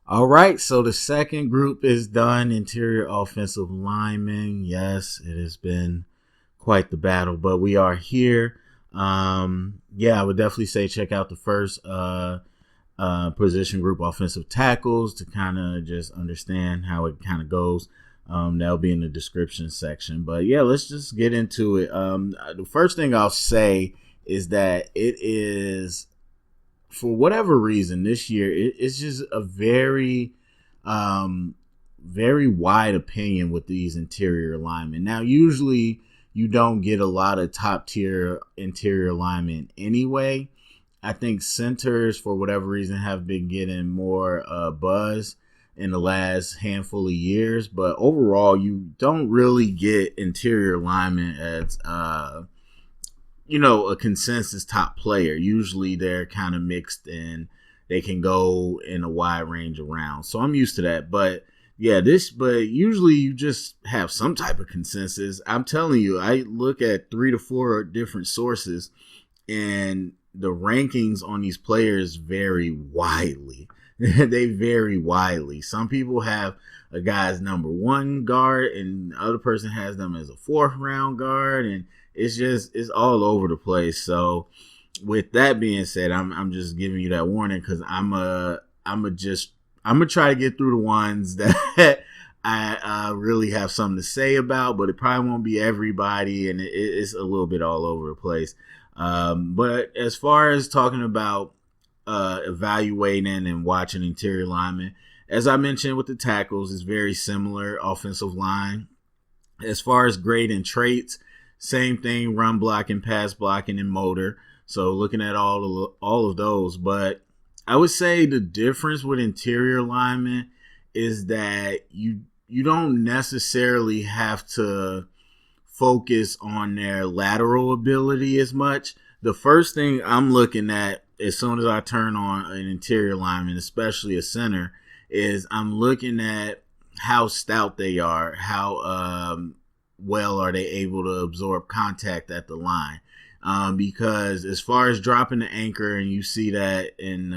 All right, so the second group is done. Interior offensive linemen. Yes, it has been quite the battle, but we are here. Yeah, I would definitely say check out the first position group, offensive tackles, to kind of just understand how it kind of goes. That'll be in the description section. But yeah, let's just get into it. The first thing I'll say is that it is, for whatever reason, this year it's just a um, very wide opinion with these interior linemen. Now, usually you don't get a lot of top tier interior linemen anyway. I think centers, for whatever reason, have been getting more buzz in the last handful of years, but overall, you don't really get interior linemen as a consensus top player. Usually they're kind of mixed and they can go in a wide range of rounds. So I'm used to that. But yeah, but usually you just have some type of consensus. I'm telling you, I look at 3 to 4 different sources and the rankings on these players vary widely. They vary widely. Some people have a guy's number one guard and the other person has them as a 4th round guard, and it's all over the place. So with that being said, I'm just giving you that warning because I'm gonna try to get through the ones that I really have something to say about, but it probably won't be everybody, and it's a little bit all over the place. But as far as talking about evaluating and watching interior linemen, as I mentioned with the tackles, it's very similar. Offensive line, as far as grading traits, same thing: run blocking, pass blocking, and motor. So looking at all of those, but I would say the difference with interior linemen is that you don't necessarily have to focus on their lateral ability as much. The first thing I'm looking at as soon as I turn on an interior lineman, especially a center, is I'm looking at how stout they are, how well are they able to absorb contact at the line. Because as far as dropping the anchor, and you see that in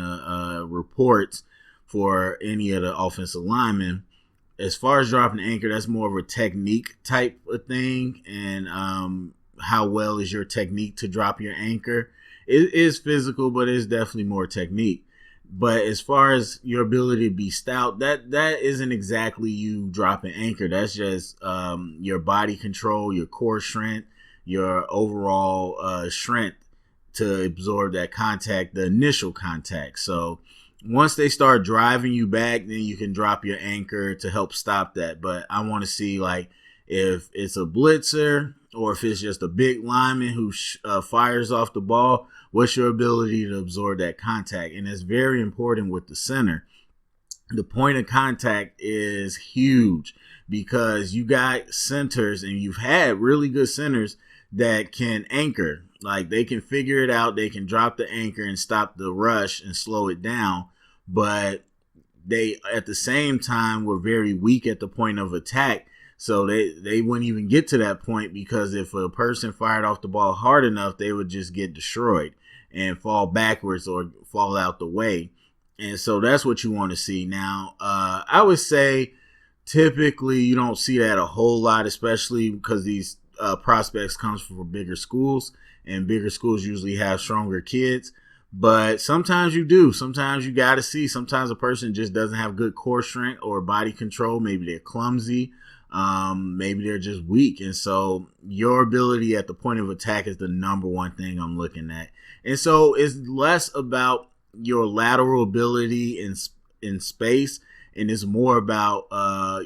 reports for any of the offensive linemen, as far as dropping the anchor, that's more of a technique type of thing. And how well is your technique to drop your anchor? It is physical, but it's definitely more technique. But as far as your ability to be stout, that isn't exactly you dropping anchor. That's just your body control, your core strength, your overall strength to absorb that contact, the initial contact. So once they start driving you back, then you can drop your anchor to help stop that. But I want to see, like, if it's a blitzer or if it's just a big lineman who fires off the ball, what's your ability to absorb that contact? And it's very important with the center. The point of contact is huge because you got centers, and you've had really good centers that can anchor. Like, they can figure it out. They can drop the anchor and stop the rush and slow it down. But they, at the same time, were very weak at the point of attack. So they wouldn't even get to that point, because if a person fired off the ball hard enough, they would just get destroyed and fall backwards or fall out the way. And so that's what you want to see. Now, I would say typically you don't see that a whole lot, especially because these prospects comes from bigger schools, and bigger schools usually have stronger kids. But sometimes you do. Sometimes you got to see. Sometimes a person just doesn't have good core strength or body control. Maybe they're clumsy. Maybe they're just weak. And so your ability at the point of attack is the number one thing I'm looking at. And so it's less about your lateral ability in space, and it's more about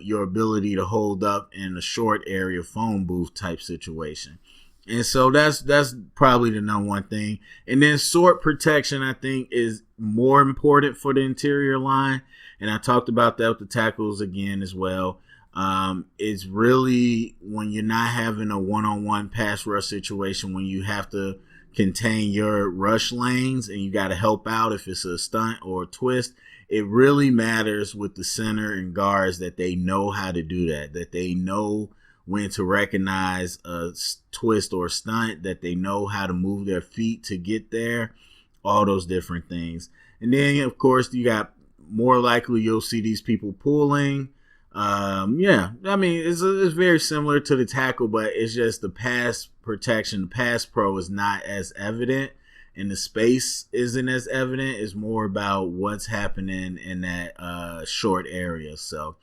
your ability to hold up in a short area phone booth type situation. And so that's probably the number one thing. And then sort protection, I think, is more important for the interior line. And I talked about that with the tackles again as well. It's really when you're not having a one-on-one pass rush situation, when you have to contain your rush lanes and you got to help out if it's a stunt or a twist. It really matters with the center and guards that they know how to do that they know when to recognize a twist or a stunt, that they know how to move their feet to get there, all those different things. And then, of course, you got more likely you'll see these people pulling. Yeah, I mean, it's very similar to the tackle, but it's just the pass protection, the pass pro is not as evident, and the space isn't as evident. It's more about what's happening in that short area. So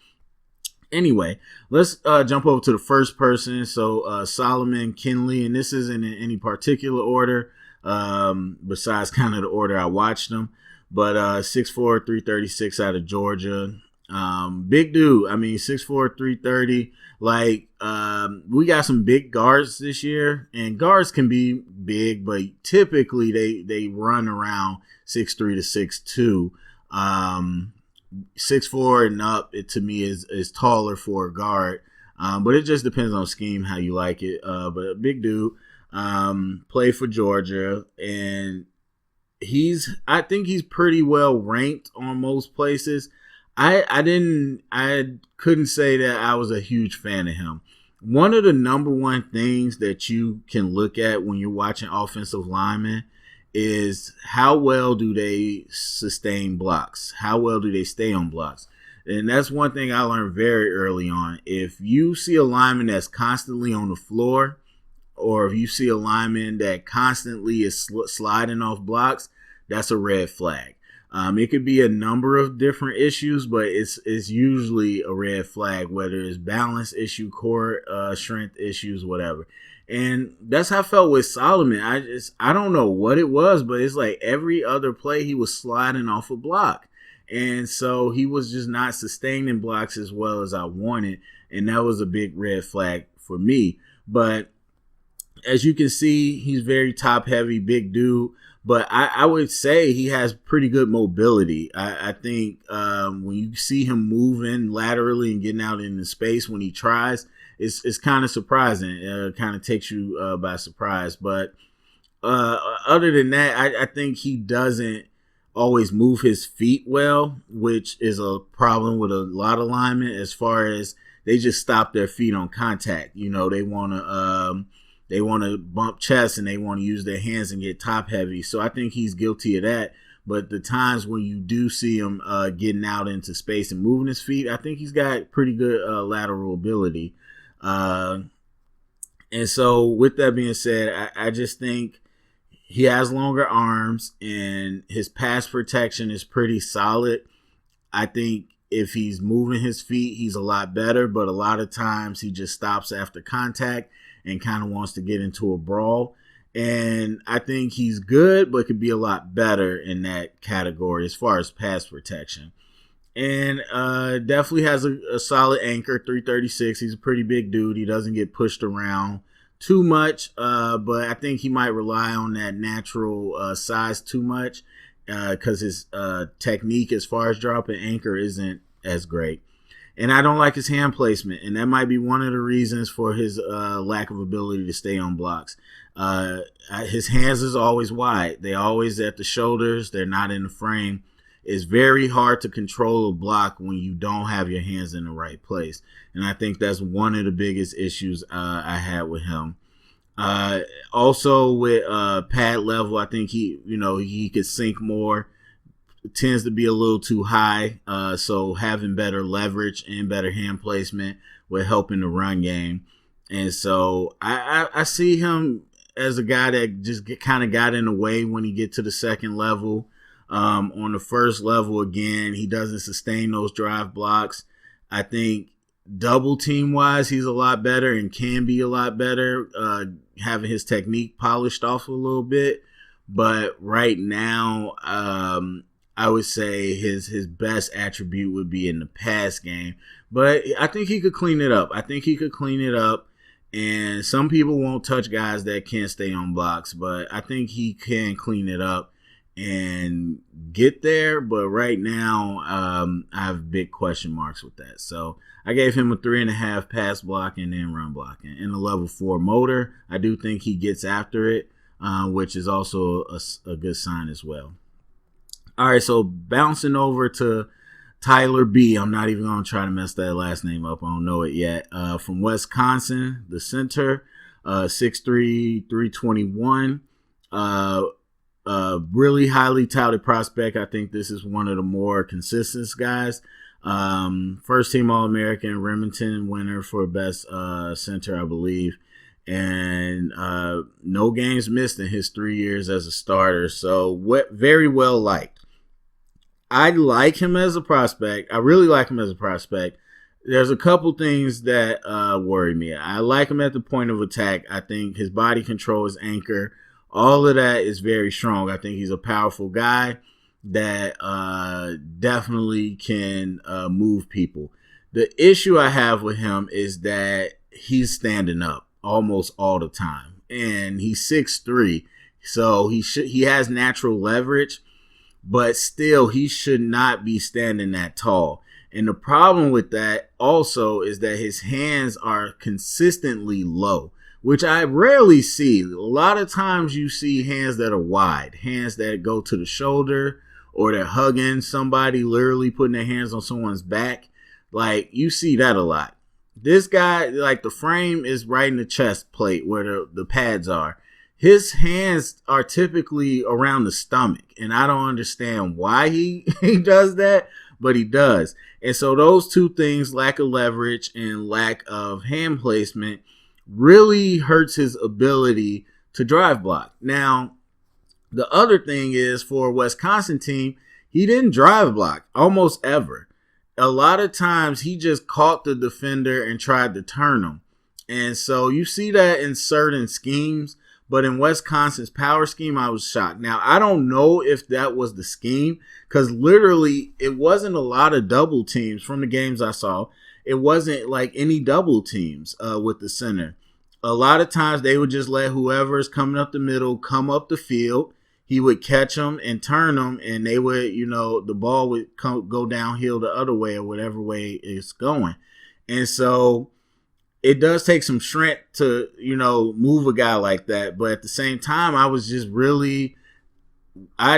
anyway, let's jump over to the first person. So Solomon Kindley, and this isn't in any particular order, besides kind of the order I watched them. But 6'4", 336 out of Georgia. Big dude. I mean, 6'4", 330. Like, we got some big guards this year, and guards can be big, but typically they run around 6'3" to 6'2". 6'4" and up, it to me is taller for a guard. But it just depends on scheme, how you like it. But a big dude, played for Georgia, and I think he's pretty well ranked on most places. I couldn't say that I was a huge fan of him. One of the number one things that you can look at when you're watching offensive linemen is how well do they sustain blocks? How well do they stay on blocks? And that's one thing I learned very early on. If you see a lineman that's constantly on the floor, or if you see a lineman that constantly is sliding off blocks, that's a red flag. It could be a number of different issues, but it's usually a red flag, whether it's balance issue, core strength issues, whatever. And that's how I felt with Solomon. I don't know what it was, but it's like every other play he was sliding off a block. And so he was just not sustaining blocks as well as I wanted. And that was a big red flag for me. But as you can see, he's very top heavy, big dude. But I would say he has pretty good mobility. I think when you see him moving laterally and getting out into space when he tries, it's kind of surprising. It kind of takes you by surprise. But other than that, I think he doesn't always move his feet well, which is a problem with a lot of linemen as far as they just stop their feet on contact. You know, they want to bump chests and they want to use their hands and get top heavy. So I think he's guilty of that. But the times when you do see him getting out into space and moving his feet, I think he's got pretty good lateral ability. And so with that being said, I just think he has longer arms and his pass protection is pretty solid. I think if he's moving his feet, he's a lot better. But a lot of times he just stops after contact and kind of wants to get into a brawl. And I think he's good, but could be a lot better in that category as far as pass protection. And definitely has a solid anchor, 336. He's a pretty big dude. He doesn't get pushed around too much, but I think he might rely on that natural size too much because his technique as far as dropping anchor isn't as great. And I don't like his hand placement, and that might be one of the reasons for his lack of ability to stay on blocks. His hands is always wide. They're always at the shoulders. They're not in the frame. It's very hard to control a block when you don't have your hands in the right place. And I think that's one of the biggest issues I had with him. Also with pad level, I think he could sink more. It tends to be a little too high. So having better leverage and better hand placement would help in the run game. And so I see him as a guy that just kind of got in the way when he get to the second level. On the first level, again, he doesn't sustain those drive blocks. I think double team wise, he's a lot better and can be a lot better, having his technique polished off a little bit. But right now, I would say his best attribute would be in the pass game. But I think he could clean it up. And some people won't touch guys that can't stay on blocks, but I think he can clean it up and get there. But right now, I have big question marks with that. So I gave him a 3.5 pass blocking and run blocking. In the level 4 motor, I do think he gets after it, which is also a good sign as well. All right, so bouncing over to Tyler B. I'm not even going to try to mess that last name up. I don't know it yet. From Wisconsin, the center, 6'3", 321. Really highly touted prospect. I think this is one of the more consistent guys. First team All-American, Remington winner for best center, I believe. And no games missed in his 3 years as a starter. So very well liked. I like him as a prospect. I really like him as a prospect. There's a couple things that worry me. I like him at the point of attack. I think his body control, his anchor, all of that is very strong. I think he's a powerful guy that definitely can move people. The issue I have with him is that he's standing up almost all the time, and he's 6'3", so he has natural leverage, but still he should not be standing that tall. And the problem with that also is that his hands are consistently low, which I rarely see. A lot of times you see hands that are wide, hands that go to the shoulder, or they're hugging somebody, literally putting their hands on someone's back. Like, you see that a lot. This guy, like, the frame is right in the chest plate where the pads are. His hands are typically around the stomach, and I don't understand why he does that, but he does. And so those two things, lack of leverage and lack of hand placement, really hurts his ability to drive block. Now, the other thing is, for a Wisconsin team, he didn't drive block almost ever. A lot of times he just caught the defender and tried to turn him. And so you see that in certain schemes, but in Wisconsin's power scheme, I was shocked. Now, I don't know if that was the scheme, because literally it wasn't a lot of double teams from the games I saw. It wasn't like any double teams with the center. A lot of times they would just let whoever's coming up the middle come up the field. He would catch them and turn them, and they would, the ball would go downhill the other way or whatever way it's going. And so it does take some strength to, move a guy like that. But at the same time, I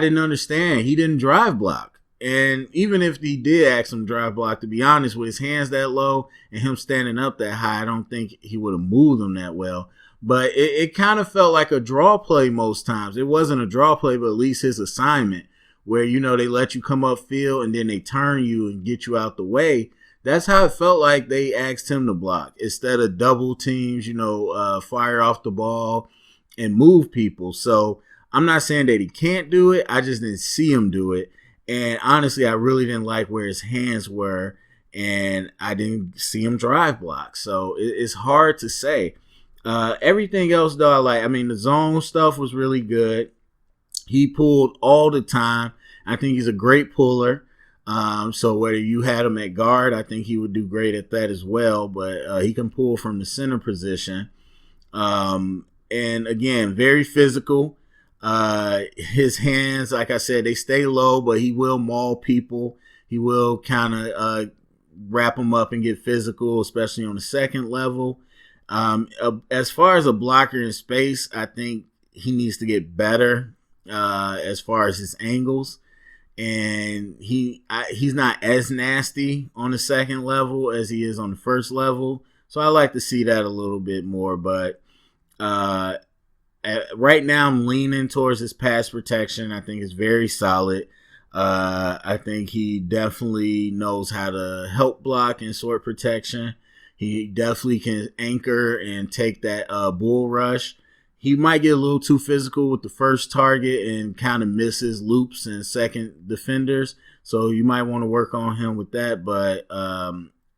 didn't understand. He didn't drive block. And even if he did ask him drive block, to be honest, with his hands that low and him standing up that high, I don't think he would have moved them that well. But it kind of felt like a draw play most times. It wasn't a draw play, but at least his assignment, where, they let you come up field and then they turn you and get you out the way. That's how it felt like they asked him to block. Instead of double teams, fire off the ball and move people. So I'm not saying that he can't do it. I just didn't see him do it. And honestly, I really didn't like where his hands were, and I didn't see him drive block. So it's hard to say. Everything else, though, I like. I mean, the zone stuff was really good. He pulled all the time. I think he's a great puller. So whether you had him at guard, I think he would do great at that as well. But he can pull from the center position. And again, very physical. His hands, like I said, they stay low, but he will maul people. He will kind of wrap them up and get physical, especially on the second level. As far as a blocker in space, I think he needs to get better as far as his angles. And he's not as nasty on the second level as he is on the first level. So I like to see that a little bit more. But right now I'm leaning towards his pass protection. I think it's very solid. I think he definitely knows how to help block and sort protection. He definitely can anchor and take that bull rush. He might get a little too physical with the first target and kind of misses loops and second defenders. So you might want to work on him with that. But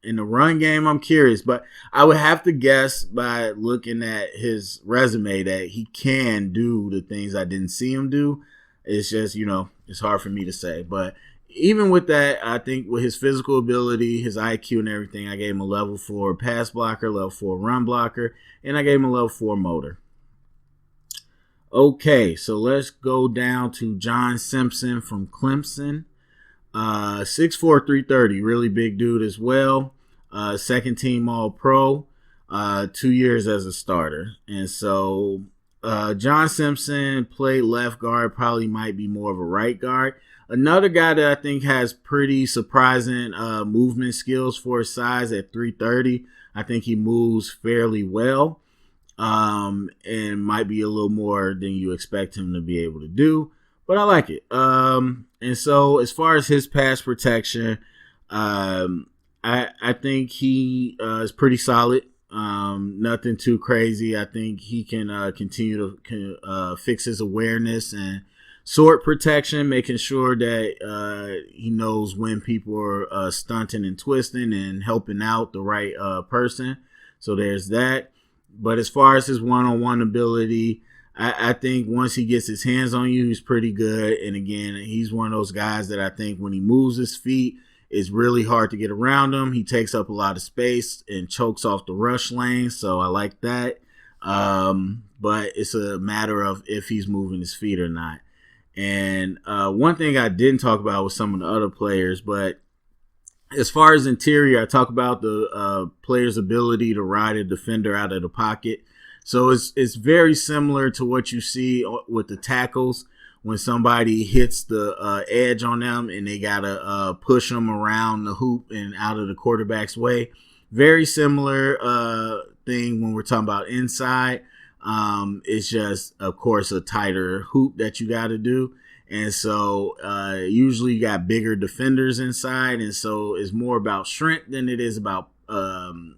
in the run game, I'm curious. But I would have to guess by looking at his resume that he can do the things I didn't see him do. It's just, it's hard for me to say. But even with that, I think with his physical ability, his IQ and everything, I gave him a level 4 pass blocker, level 4 run blocker, and I gave him a level 4 motor. Okay, so let's go down to John Simpson from Clemson. 6'4", 330, really big dude as well. Second team All-Pro, 2 years as a starter. And so John Simpson played left guard, probably might be more of a right guard. Another guy that I think has pretty surprising movement skills for his size at 330. I think he moves fairly well. And might be a little more than you expect him to be able to do. but I like it. And so as far as his pass protection, I think he is pretty solid. Nothing too crazy. I think he can continue to fix his awareness and sword protection, making sure that he knows when people are stunting and twisting and helping out the right person. So there's that. But as far as his one-on-one ability, I think once he gets his hands on you, he's pretty good. And again, he's one of those guys that I think when he moves his feet, it's really hard to get around him. He takes up a lot of space and chokes off the rush lane. So I like that. But it's a matter of if he's moving his feet or not. And one thing I didn't talk about with some of the other players, but as far as interior, I talk about the player's ability to ride a defender out of the pocket. So it's very similar to what you see with the tackles when somebody hits the edge on them and they got to push them around the hoop and out of the quarterback's way. Very similar thing when we're talking about inside. It's just, of course, a tighter hoop that you got to do. And so usually you got bigger defenders inside. And so it's more about strength than it is about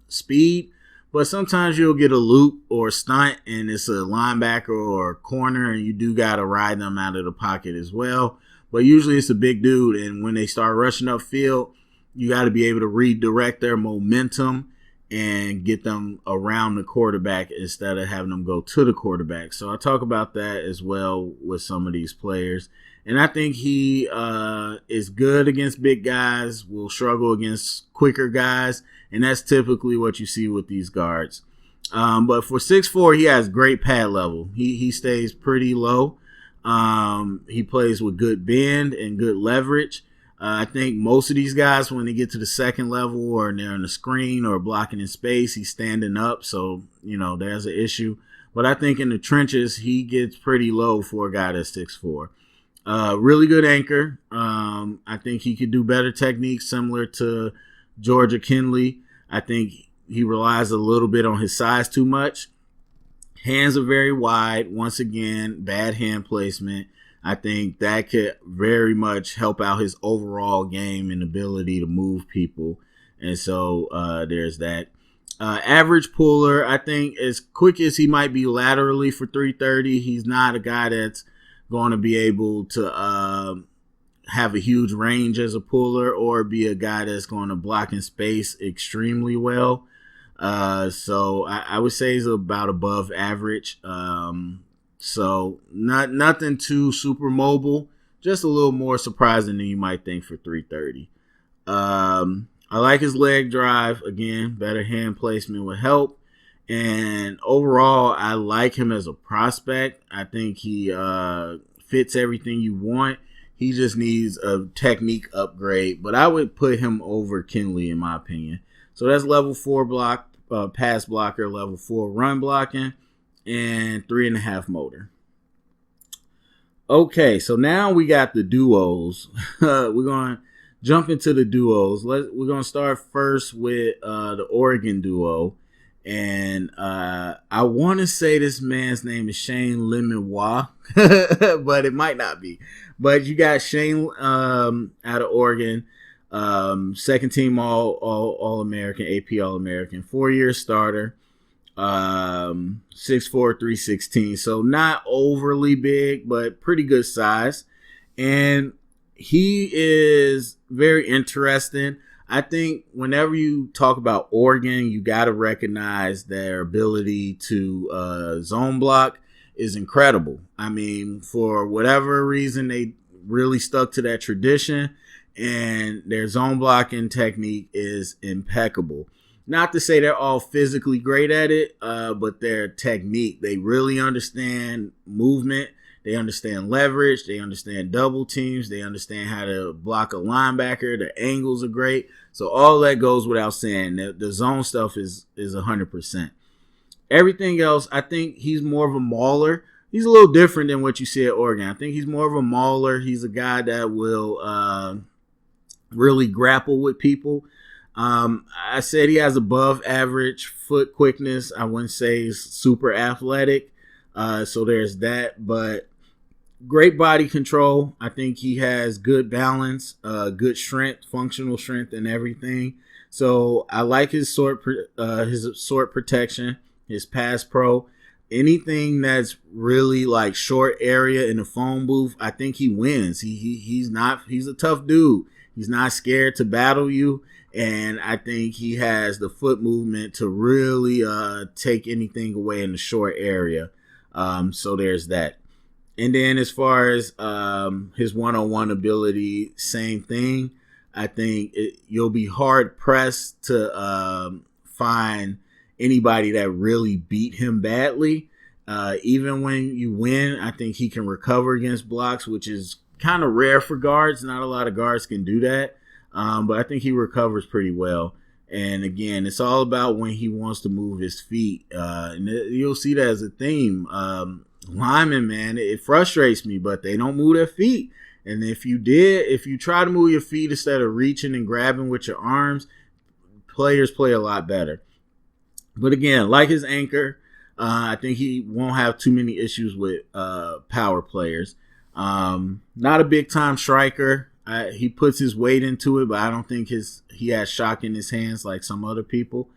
speed. But sometimes you'll get a loop or a stunt and it's a linebacker or a corner and you do got to ride them out of the pocket as well. But usually it's a big dude. And when they start rushing upfield, you got to be able to redirect their momentum and get them around the quarterback instead of having them go to the quarterback. So I talk about that as well with some of these players. And I think he is good against big guys, will struggle against quicker guys, and that's typically what you see with these guards. But for 6'4", he has great pad level. He stays pretty low. He plays with good bend and good leverage. I think most of these guys, when they get to the second level or they're in the screen or blocking in space, he's standing up. So, there's an issue. But I think in the trenches, he gets pretty low for a guy that's 6'4". Really good anchor. I think he could do better techniques similar to Georgia Kindley. I think he relies a little bit on his size too much. Hands are very wide. Once again, bad hand placement. I think that could very much help out his overall game and ability to move people. And so there's that. Average puller, I think as quick as he might be laterally for 330, he's not a guy that's going to be able to have a huge range as a puller or be a guy that's going to block in space extremely well. So I would say he's about above average. So nothing too super mobile, just a little more surprising than you might think for 330. I like his leg drive. Again, better hand placement would help. And overall, I like him as a prospect. I think he fits everything you want. He just needs a technique upgrade. But I would put him over Kindley in my opinion. So that's level 4 block, pass blocker, level 4 run blocking, and 3.5 motor. Okay, so now we got the duos. We're going to jump into the duos. We're going to start first with the Oregon duo. And I want to say this man's name is Shane Limois, but it might not be. But you got Shane out of Oregon, second team All-American, AP All-American, 4-year starter, 6'4", 316. So not overly big, but pretty good size. And he is very interesting. I think whenever you talk about Oregon, you got to recognize their ability to zone block is incredible. I mean, for whatever reason, they really stuck to that tradition, and their zone blocking technique is impeccable. Not to say they're all physically great at it, but their technique, they really understand movement. They understand leverage. They understand double teams. They understand how to block a linebacker. Their angles are great. So all that goes without saying. The zone stuff is 100%. Everything else, I think he's more of a mauler. He's a little different than what you see at Oregon. I think he's more of a mauler. He's a guy that will really grapple with people. I said he has above average foot quickness. I wouldn't say he's super athletic. So there's that. But great body control. I think he has good balance, good strength, functional strength, and everything. So I like his sword protection, his pass pro. Anything that's really like short area in the phone booth, I think he wins. He's a tough dude. He's not scared to battle you, and I think he has the foot movement to really take anything away in the short area. So there's that. And then as far as his one-on-one ability, same thing. I think you'll be hard pressed to find anybody that really beat him badly. Even when you win, I think he can recover against blocks, which is kind of rare for guards. Not a lot of guards can do that. But I think he recovers pretty well. And again, it's all about when he wants to move his feet. And you'll see that as a theme. Linemen, man, it frustrates me, but they don't move their feet. And if you try to move your feet instead of reaching and grabbing with your arms, players play a lot better. But again, like his anchor, I think he won't have too many issues with power players. Not a big time striker. He puts his weight into it, but I don't think he has shock in his hands like some other people.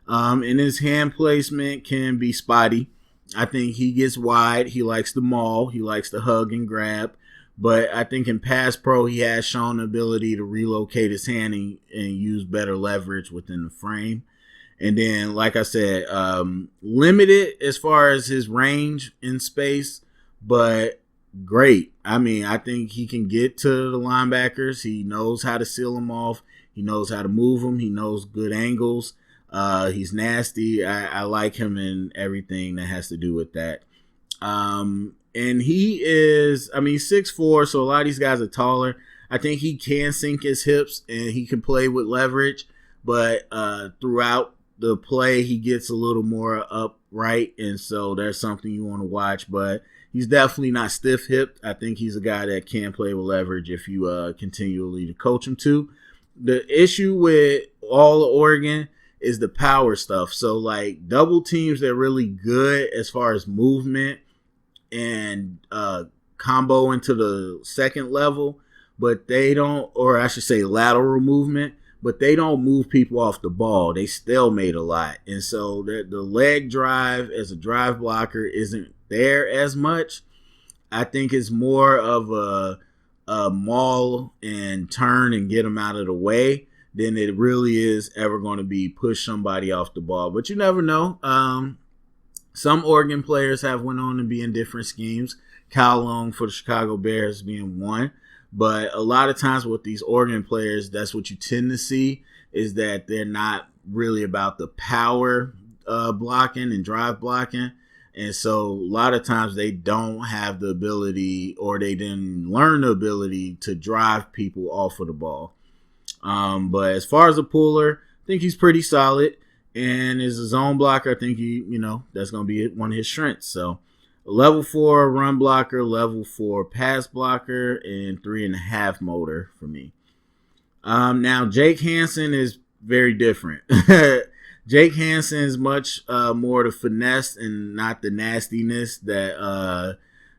And his hand placement can be spotty. I think he gets wide. He likes the maul. He likes to hug and grab. But I think in pass pro, he has shown the ability to relocate his hand and use better leverage within the frame. And then, like I said, limited as far as his range in space, but great. I mean, I think he can get to the linebackers. He knows how to seal them off. He knows how to move them. He knows good angles. He's nasty. I like him in everything that has to do with that. And he is, I mean, 6'4", so a lot of these guys are taller. I think he can sink his hips and he can play with leverage, but throughout the play, he gets a little more upright, and so there's something you want to watch, but he's definitely not stiff-hipped. I think he's a guy that can play with leverage if you continually to coach him to. The issue with all of Oregon is the power stuff. So, like, double teams, they're really good as far as movement and combo into the second level, but they don't, or I should say lateral movement, but they don't move people off the ball. They stalemate a lot. And so the leg drive as a drive blocker isn't there as much. I think it's more of a maul and turn and get them out of the way than it really is ever going to be push somebody off the ball. But you never know. Some Oregon players have went on to be in different schemes. Kyle Long for the Chicago Bears being one. But a lot of times with these Oregon players, that's what you tend to see, is that they're not really about the power blocking and drive blocking. And so a lot of times they don't have the ability, or they didn't learn the ability to drive people off of the ball. But as far as a puller, I think he's pretty solid. And as a zone blocker, I think that's going to be one of his strengths. So level 4 run blocker, level 4 pass blocker, and 3.5 motor for me. Now Jake Hansen is very different. Jake Hansen is much more the finesse and not the nastiness that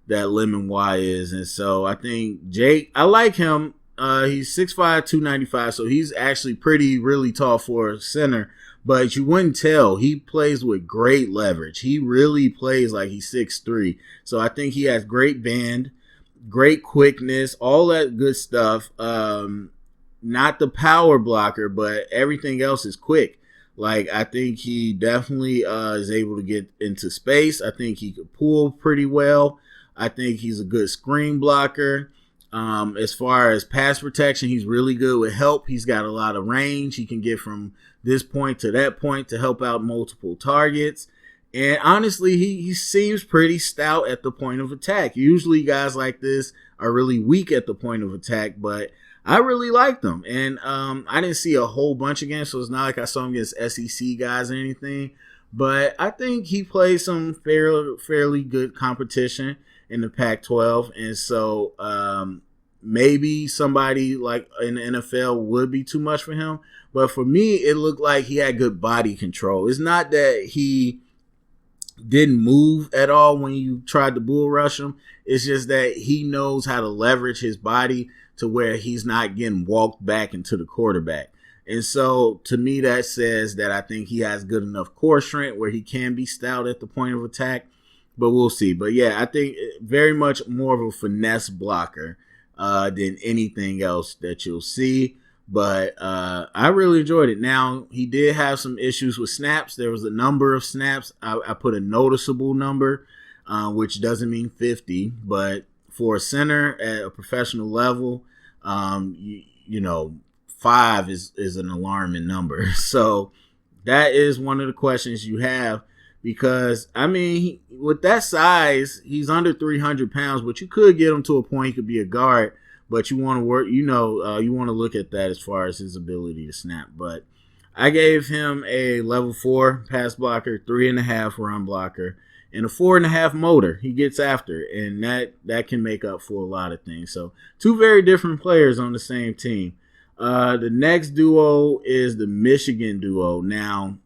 Lemon Y is. And so I think Jake, I like him. He's 6'5", 295, so he's actually really tall for a center. But you wouldn't tell. He plays with great leverage. He really plays like he's 6'3". So I think he has great bend, great quickness, all that good stuff. Not the power blocker, but everything else is quick. Like, I think he definitely is able to get into space. I think he could pull pretty well. I think he's a good screen blocker. As far as pass protection, he's really good with help. He's got a lot of range. He can get from this point to that point to help out multiple targets. And honestly, he seems pretty stout at the point of attack. Usually guys like this are really weak at the point of attack, but I really like them. And I didn't see a whole bunch of games, so it's not like I saw him against SEC guys or anything. But I think he plays some fairly good competition in the Pac-12. And so maybe somebody like in the NFL would be too much for him. But for me, it looked like he had good body control. It's not that he didn't move at all when you tried to bull rush him. It's just that he knows how to leverage his body to where he's not getting walked back into the quarterback. And so to me, that says that I think he has good enough core strength where he can be stout at the point of attack. But we'll see. But yeah, I think very much more of a finesse blocker than anything else that you'll see. But I really enjoyed it. Now, he did have some issues with snaps. There was a number of snaps. I put a noticeable number, which doesn't mean 50. But for a center at a professional level, you know, 5 is an alarming number. So that is one of the questions you have. Because, I mean, with that size, he's under 300 pounds, but you could get him to a point he could be a guard. But you want to work, you want to look at that as far as his ability to snap. But I gave him a level 4 pass blocker, 3.5 run blocker, and a 4.5 motor. He gets after, and that can make up for a lot of things. So 2 very different players on the same team. The next duo is the Michigan duo. Now,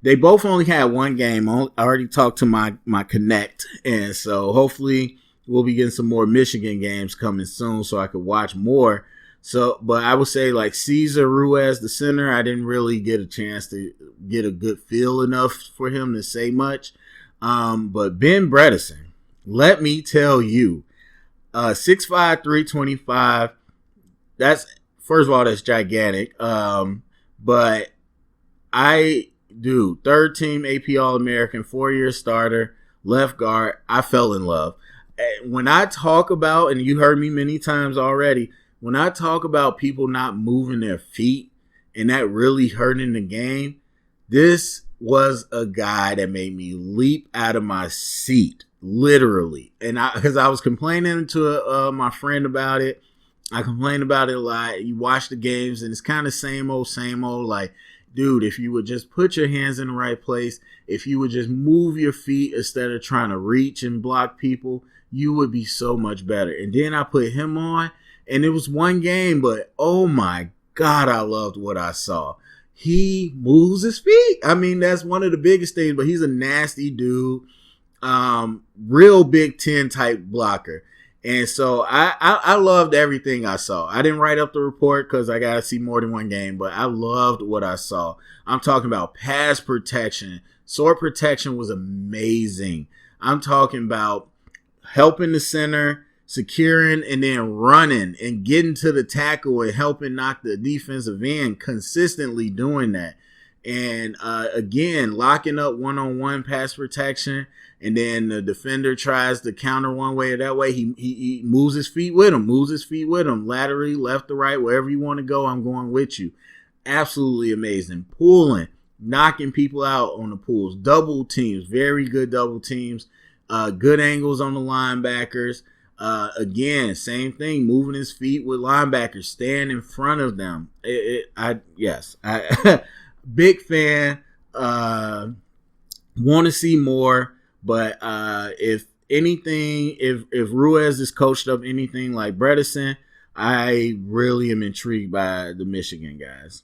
they both only had one game. I already talked to my Connect, and so hopefully we'll be getting some more Michigan games coming soon so I could watch more. So, but I would say like Cesar Ruiz, the center, I didn't really get a chance to get a good feel enough for him to say much. But Ben Bredesen, let me tell you, 6'5", 325, that's, first of all, that's gigantic. But third team AP All-American, 4-year starter, left guard, I fell in love. When I talk about, and you heard me many times already, when I talk about people not moving their feet and that really hurting the game, this was a guy that made me leap out of my seat, literally. And because I was complaining to my friend about it. I complain about it a lot. You watch the games and it's kind of same old, like, dude, if you would just put your hands in the right place, if you would just move your feet instead of trying to reach and block people, you would be so much better. And then I put him on, and it was one game, but oh my God, I loved what I saw. He moves his feet. I mean, that's one of the biggest things, but he's a nasty dude. Real Big Ten type blocker. And so I loved everything I saw. I didn't write up the report because I got to see more than one game, but I loved what I saw. I'm talking about pass protection. Sword protection was amazing. I'm talking about helping the center, securing, and then running and getting to the tackle and helping knock the defensive end, consistently doing that. And again, locking up one-on-one pass protection, and then the defender tries to counter one way or that way. He moves his feet with him, laterally, left to right, wherever you want to go, I'm going with you. Absolutely amazing. Pulling, knocking people out on the pulls, double teams, very good double teams, good angles on the linebackers. Again, same thing, moving his feet with linebackers, staying in front of them. Big fan. Want to see more, but if anything, if Ruiz is coached up anything like Bredesen, I really am intrigued by the Michigan guys.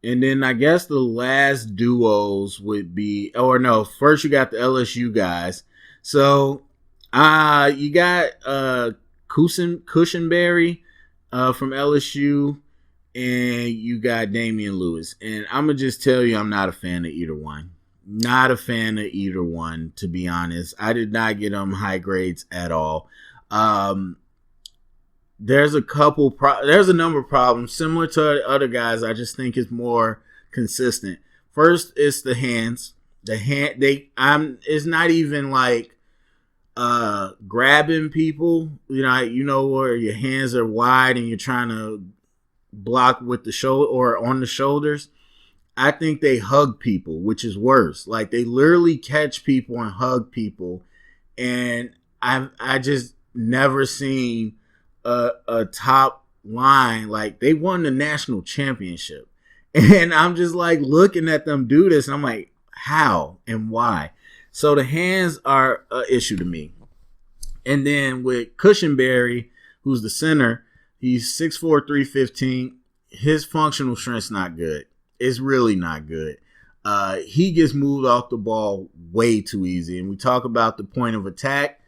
And then I guess the last duos would be, first you got the LSU guys. So you got Cushenberry from LSU, and you got Damian Lewis. And I'm going to just tell you, I'm not a fan of either one. Not a fan of either one, to be honest. I did not get them high grades at all. There's a number of problems similar to other guys. I just think it's more consistent. First, it's the hands. It's not even like grabbing people. You know where your hands are wide and you're trying to block with the shoulder or on the shoulders. I think they hug people, which is worse. Like, they literally catch people and hug people, and I just never seen a top line. Like, they won the national championship, and I'm just like looking at them do this, and I'm like, how and why? So the hands are an issue to me. And then with Cushenberry, who's the center, he's 6'4", 315. his functional strength's not good. It's really not good. He gets moved off the ball way too easy. And we talk about the point of attack.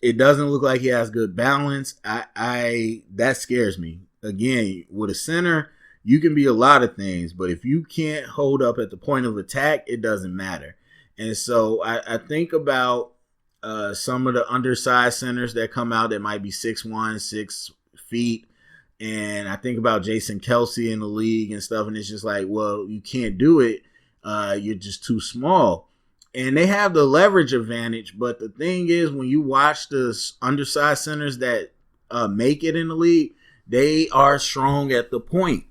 It doesn't look like he has good balance. That scares me. Again, with a center, you can be a lot of things, but if you can't hold up at the point of attack, it doesn't matter. And so I think about some of the undersized centers that come out that might be 6'1", 6 feet. And I think about Jason Kelsey in the league and stuff, and it's just like, well, you can't do it. You're just too small. And they have the leverage advantage, but the thing is, when you watch the undersized centers that make it in the league, they are strong at the point.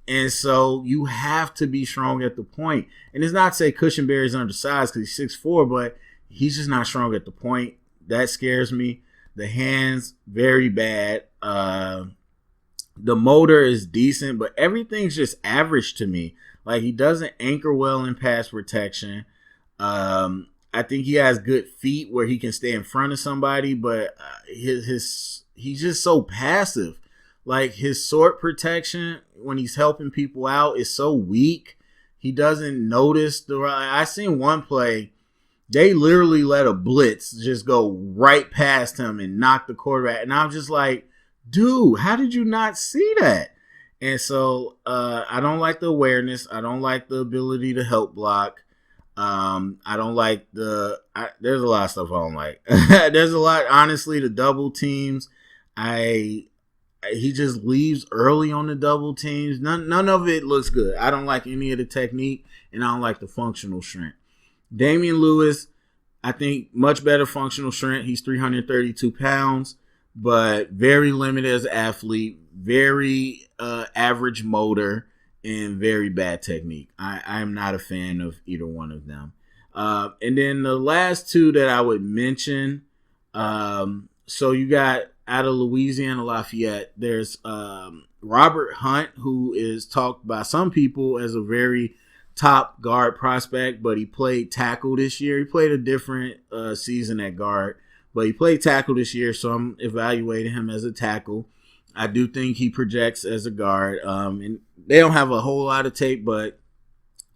And so you have to be strong at the point. And it's not to say Cushenberry's undersized because he's 6'4", but he's just not strong at the point. That scares me. The hands, very bad. The motor is decent, but everything's just average to me. Like, he doesn't anchor well in pass protection. I think he has good feet where he can stay in front of somebody, but he's just so passive. Like, his sword protection when he's helping people out is so weak. He doesn't notice I seen one play, they literally let a blitz just go right past him and knock the quarterback. And I'm just like, dude, how did you not see that? And so I don't like the awareness. I don't like the ability to help block. I don't like there's a lot of stuff I don't like. There's a lot, honestly, the double teams. He just leaves early on the double teams. None of it looks good. I don't like any of the technique, and I don't like the functional strength. Damian Lewis, I think much better functional strength. He's 332 pounds, but very limited as an athlete, very average motor, and very bad technique. I am not a fan of either one of them. And then the last two that I would mention, so you got out of Louisiana Lafayette, there's Robert Hunt, who is talked by some people as a very top guard prospect, but he played tackle this year. He played a different season at guard, but he played tackle this year, so I'm evaluating him as a tackle. I do think he projects as a guard, and they don't have a whole lot of tape, but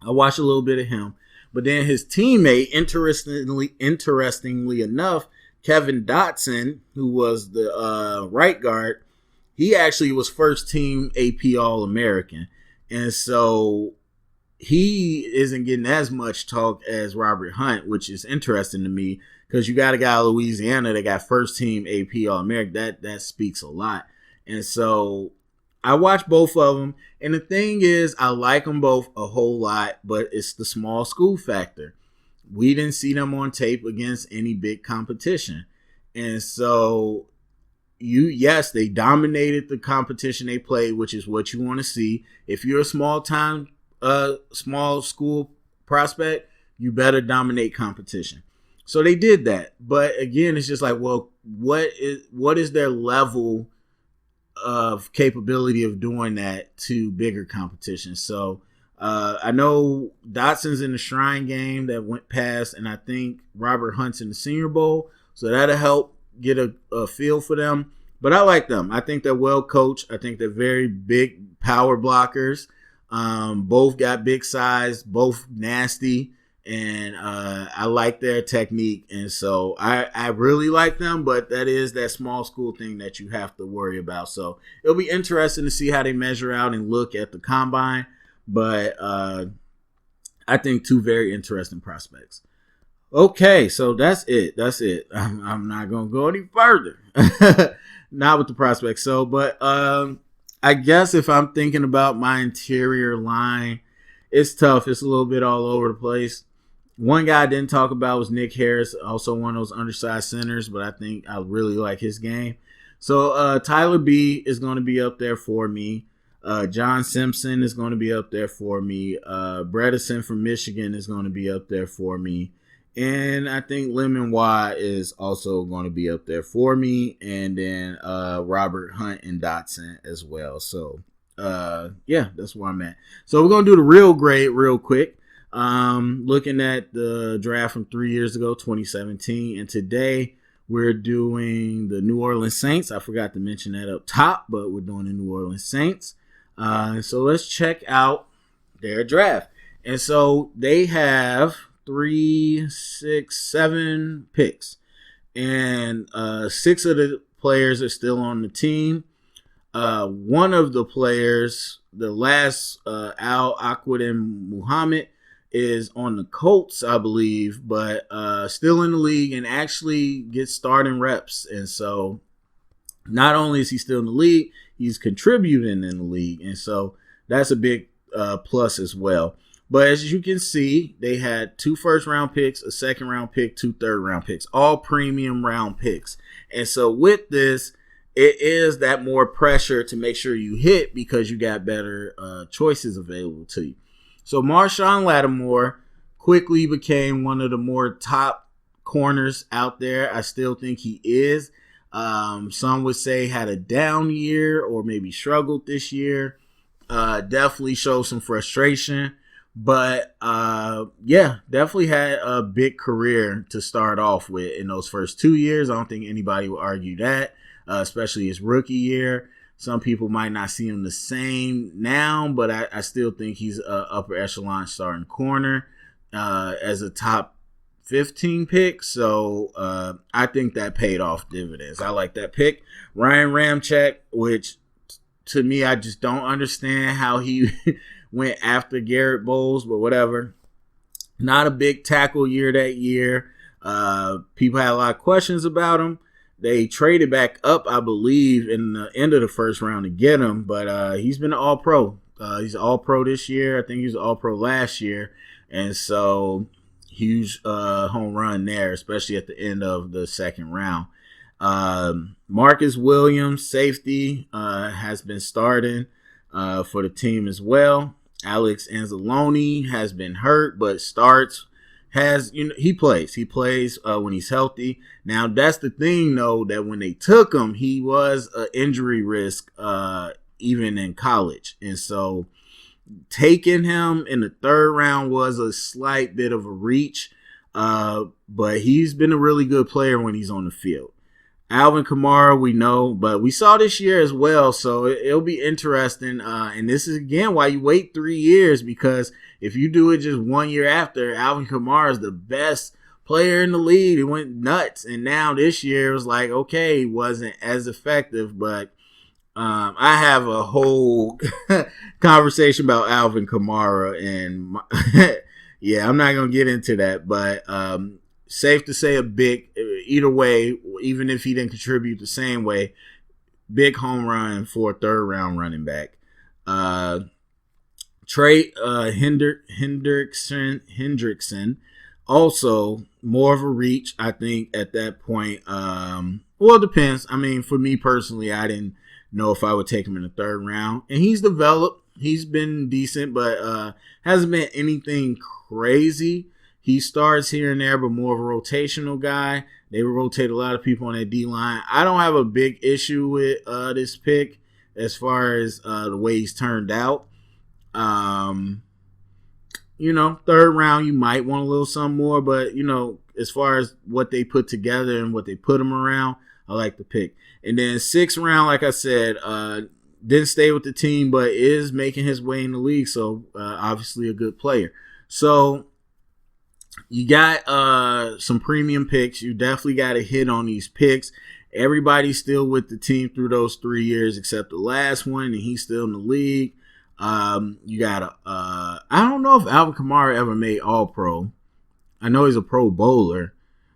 I watched a little bit of him. But then his teammate, interestingly enough, Kevin Dotson, who was the right guard, he actually was first team AP All-American. And so he isn't getting as much talk as Robert Hunt, which is interesting to me because you got a guy in Louisiana that got first team AP All-American. That speaks a lot. And so I watched both of them. And the thing is, I like them both a whole lot, but it's the small school factor. We didn't see them on tape against any big competition. And so yes, they dominated the competition they played, which is what you want to see. If you're a small school prospect, you better dominate competition. So they did that. But again, it's just like, well, what is their level of capability of doing that to bigger competition? So I know Dotson's in the Shrine game that went past, and I think Robert Hunt's in the Senior Bowl, so that'll help get a feel for them. But I like them. I think they're well coached. I think they're very big power blockers. Both got big size, both nasty, and I like their technique. And so I really like them, but that is that small school thing that you have to worry about. So it'll be interesting to see how they measure out and look at the combine. But I think two very interesting prospects. Okay, so that's it. I'm not going to go any further. Not with the prospects. So, but I guess if I'm thinking about my interior line, it's tough. It's a little bit all over the place. One guy I didn't talk about was Nick Harris, also one of those undersized centers, but I think I really like his game. So Tyler B is going to be up there for me. John Simpson is going to be up there for me. Bredesen from Michigan is going to be up there for me. And I think Lemon Y is also going to be up there for me. And then Robert Hunt and Dotson as well. So, yeah, that's where I'm at. So we're going to do the real grade real quick. Looking at the draft from 3 years ago, 2017. And today we're doing the New Orleans Saints. I forgot to mention that up top, but we're doing the New Orleans Saints. So let's check out their draft. And so they have 3, 6, 7 picks. And 6 of the players are still on the team. One of the players, the last Al Aquadin Muhammad, is on the Colts, I believe, but still in the league and actually gets starting reps. And so not only is he still in the league, he's contributing in the league. And so that's a big plus as well. But as you can see, they had 2 first-round picks, a second-round pick, 2 third-round picks, all premium round picks. And so with this, it is that more pressure to make sure you hit because you got better choices available to you. So Marshawn Lattimore quickly became one of the more top corners out there. I still think he is. Some would say had a down year or maybe struggled this year. Definitely showed some frustration. But, definitely had a big career to start off with in those first 2 years. I don't think anybody would argue that, especially his rookie year. Some people might not see him the same now, but I still think he's an upper echelon starting corner as a top 15 pick. So I think that paid off dividends. I like that pick. Ryan Ramczyk, which to me, I just don't understand how he went after Garrett Bowles, but whatever. Not a big tackle year that year. People had a lot of questions about him. They traded back up, I believe, in the end of the first round to get him, but he's been an all-pro. He's an all-pro this year. I think he was an all-pro last year. And so, huge home run there, especially at the end of the second round. Marcus Williams, safety, has been starting for the team as well. Alex Anzalone has been hurt, but starts. He plays when he's healthy. Now that's the thing though, that when they took him, he was an injury risk even in college, and so taking him in the third round was a slight bit of a reach, but he's been a really good player when he's on the field. Alvin Kamara, we know, but we saw this year as well, so it'll be interesting. And this is, again, why you wait 3 years, because if you do it just 1 year after, Alvin Kamara is the best player in the league. It went nuts. And now this year it was like, okay, he wasn't as effective, but I have a whole conversation about Alvin Kamara, and yeah, I'm not going to get into that, but safe to say either way, even if he didn't contribute the same way, big home run for a third round running back. Trey Hendrickson, also more of a reach, I think, at that point. Well, it depends. I mean, for me personally, I didn't know if I would take him in the third round. And he's developed. He's been decent, but hasn't been anything crazy. He starts here and there, but more of a rotational guy. They will rotate a lot of people on that D-line. I don't have a big issue with this pick as far as the way he's turned out. Third round, you might want a little something more, but, as far as what they put together and what they put him around, I like the pick. And then sixth round, like I said, didn't stay with the team, but is making his way in the league, so obviously a good player. So you got some premium picks. You definitely got to hit on these picks. Everybody's still with the team through those 3 years except the last one, and he's still in the league. You got I don't know if Alvin Kamara ever made All-Pro. I know he's a Pro Bowler,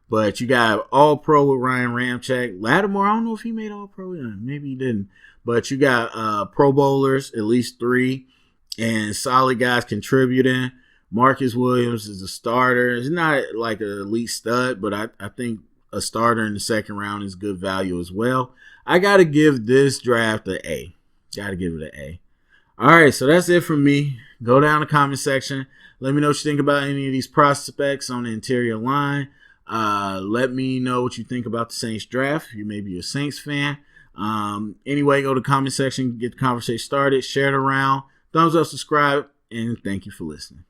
but you got All-Pro with Ryan Ramczyk. Lattimore, I don't know if he made All-Pro. Yeah, maybe he didn't. But you got Pro Bowlers, at least 3, and solid guys contributing. Marcus Williams is a starter. He's not like an elite stud, but I think a starter in the second round is good value as well. I got to give this draft an A. Got to give it an A. All right, so that's it from me. Go down the comment section. Let me know what you think about any of these prospects on the interior line. Let me know what you think about the Saints draft. You may be a Saints fan. Anyway, go to the comment section, get the conversation started, share it around. Thumbs up, subscribe, and thank you for listening.